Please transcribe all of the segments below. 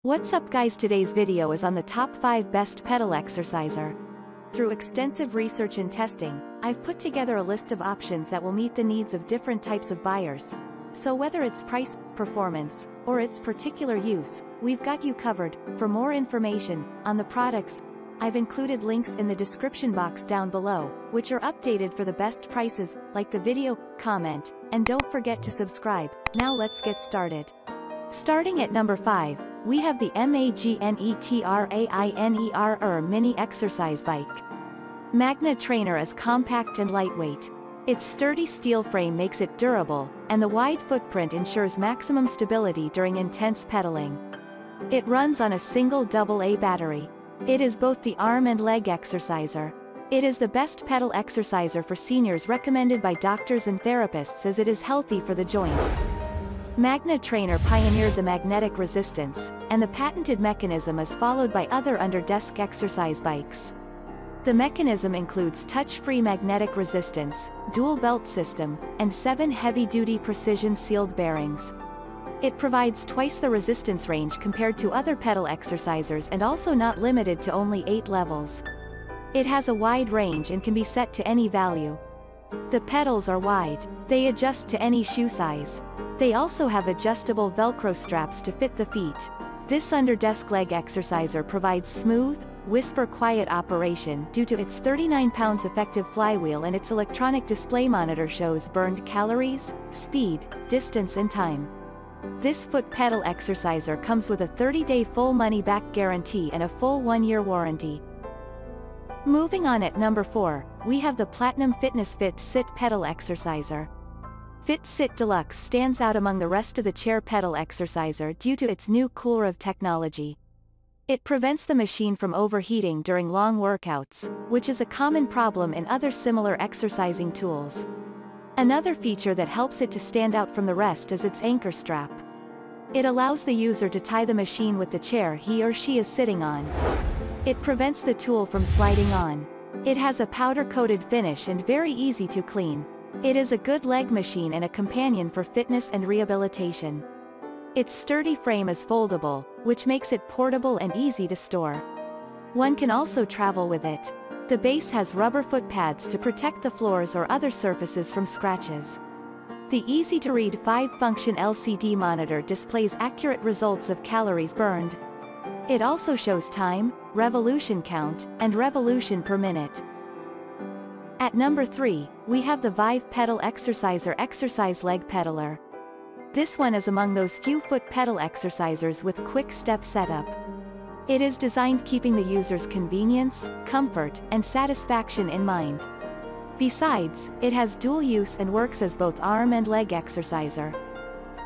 What's up guys, today's video is on the top 5 best pedal exerciser. Through extensive research and testing, I've put together a list of options that will meet the needs of different types of buyers. So whether it's price, performance, or its particular use, we've got you covered. For more information on the products, I've included links in the description box down below, which are updated for the best prices. Like the video, comment, and don't forget to subscribe. Now let's get started. Starting at number 5, we have the MAGNETRAINER-ER mini exercise bike. MAGNETRAINER is compact and lightweight. Its sturdy steel frame makes it durable, and the wide footprint ensures maximum stability during intense pedaling. It runs on a single AA battery. It is both the arm and leg exerciser. It is the best pedal exerciser for seniors, recommended by doctors and therapists as it is healthy for the joints. MAGNETRAINER pioneered the magnetic resistance, and the patented mechanism is followed by other under-desk exercise bikes. The mechanism includes touch-free magnetic resistance, dual belt system, and 7 heavy-duty precision-sealed bearings. It provides twice the resistance range compared to other pedal exercisers and also not limited to only 8 levels. It has a wide range and can be set to any value. The pedals are wide. They adjust to any shoe size. They also have adjustable Velcro straps to fit the feet. This under-desk leg exerciser provides smooth, whisper-quiet operation due to its 39 pounds effective flywheel, and its electronic display monitor shows burned calories, speed, distance and time. This foot pedal exerciser comes with a 30-day full money-back guarantee and a full 1-year warranty. Moving on, at number 4, we have the Platinum Fitness Fit Sit Pedal Exerciser. Fit Sit Deluxe stands out among the rest of the chair pedal exerciser due to its new CoolRev technology. It prevents the machine from overheating during long workouts, which is a common problem in other similar exercising tools. Another feature that helps it to stand out from the rest is its anchor strap. It allows the user to tie the machine with the chair he or she is sitting on. It prevents the tool from sliding on. It has a powder-coated finish and very easy to clean. It is a good leg machine and a companion for fitness and rehabilitation. Its sturdy frame is foldable, which makes it portable and easy to store. One can also travel with it. The base has rubber foot pads to protect the floors or other surfaces from scratches. The easy-to-read 5-function LCD monitor displays accurate results of calories burned. It also shows time, revolution count, and revolution per minute. At number 3, we have the VIVE Pedal Exerciser Exercise Leg Peddler. This one is among those few foot pedal exercisers with quick step setup. It is designed keeping the user's convenience, comfort, and satisfaction in mind. Besides, it has dual use and works as both arm and leg exerciser.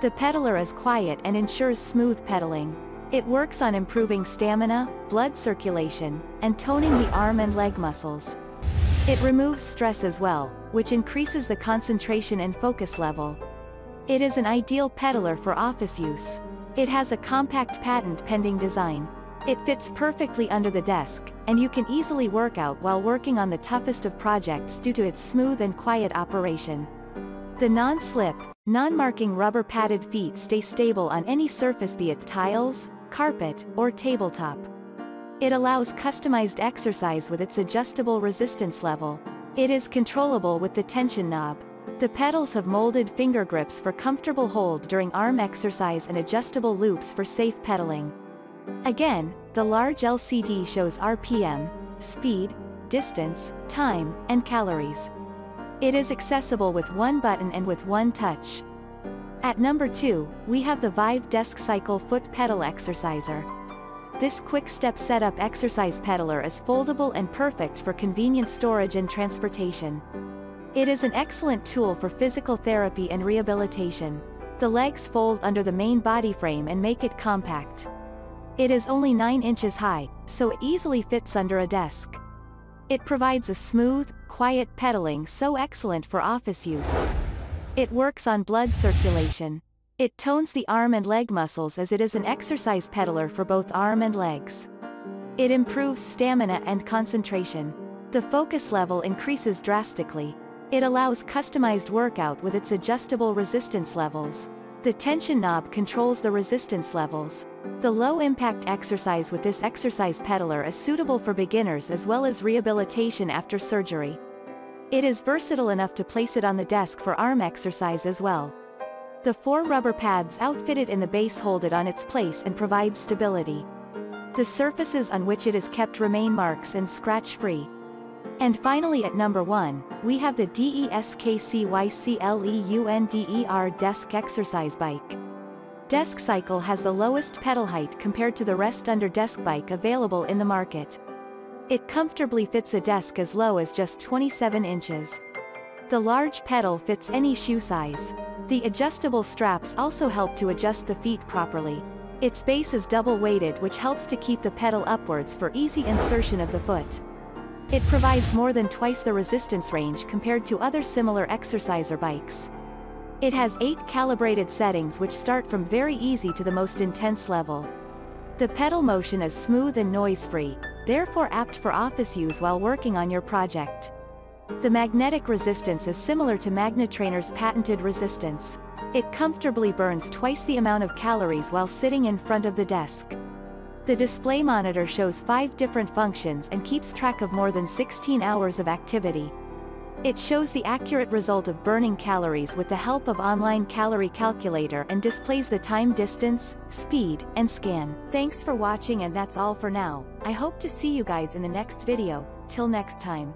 The peddler is quiet and ensures smooth pedaling. It works on improving stamina, blood circulation, and toning the arm and leg muscles. It removes stress as well, which increases the concentration and focus level. It is an ideal peddler for office use. It has a compact patent-pending design. It fits perfectly under the desk, and you can easily work out while working on the toughest of projects due to its smooth and quiet operation. The non-slip, non-marking rubber padded feet stay stable on any surface, be it tiles, carpet, or tabletop. It allows customized exercise with its adjustable resistance level. It is controllable with the tension knob. The pedals have molded finger grips for comfortable hold during arm exercise and adjustable loops for safe pedaling. Again, the large LCD shows RPM, speed, distance, time, and calories. It is accessible with one button and with one touch. At number 2, we have the VIVE DESKCYCLE Foot Pedal Exerciser. This quick-step setup exercise peddler is foldable and perfect for convenient storage and transportation. It is an excellent tool for physical therapy and rehabilitation. The legs fold under the main body frame and make it compact. It is only 9 inches high, so it easily fits under a desk. It provides a smooth, quiet pedaling so excellent for office use. It works on blood circulation. It tones the arm and leg muscles as it is an exercise peddler for both arm and legs. It improves stamina and concentration. The focus level increases drastically. It allows customized workout with its adjustable resistance levels. The tension knob controls the resistance levels. The low-impact exercise with this exercise peddler is suitable for beginners as well as rehabilitation after surgery. It is versatile enough to place it on the desk for arm exercise as well. The 4 rubber pads outfitted in the base hold it on its place and provide stability. The surfaces on which it is kept remain marks and scratch-free. And finally at number 1, we have the DESKCYCLEUNDER desk exercise bike. DESKCYCLE has the lowest pedal height compared to the rest under desk bike available in the market. It comfortably fits a desk as low as just 27 inches. The large pedal fits any shoe size. The adjustable straps also help to adjust the feet properly. Its base is double-weighted, which helps to keep the pedal upwards for easy insertion of the foot. It provides more than twice the resistance range compared to other similar exerciser bikes. It has 8 calibrated settings which start from very easy to the most intense level. The pedal motion is smooth and noise-free, therefore apt for office use while working on your project. The magnetic resistance is similar to MAGNETRAINER's patented resistance. It comfortably burns twice the amount of calories while sitting in front of the desk. The display monitor shows 5 different functions and keeps track of more than 16 hours of activity. It shows the accurate result of burning calories with the help of online calorie calculator and displays the time, distance, speed, and scan. Thanks for watching, and that's all for now. I hope to see you guys in the next video. Till next time.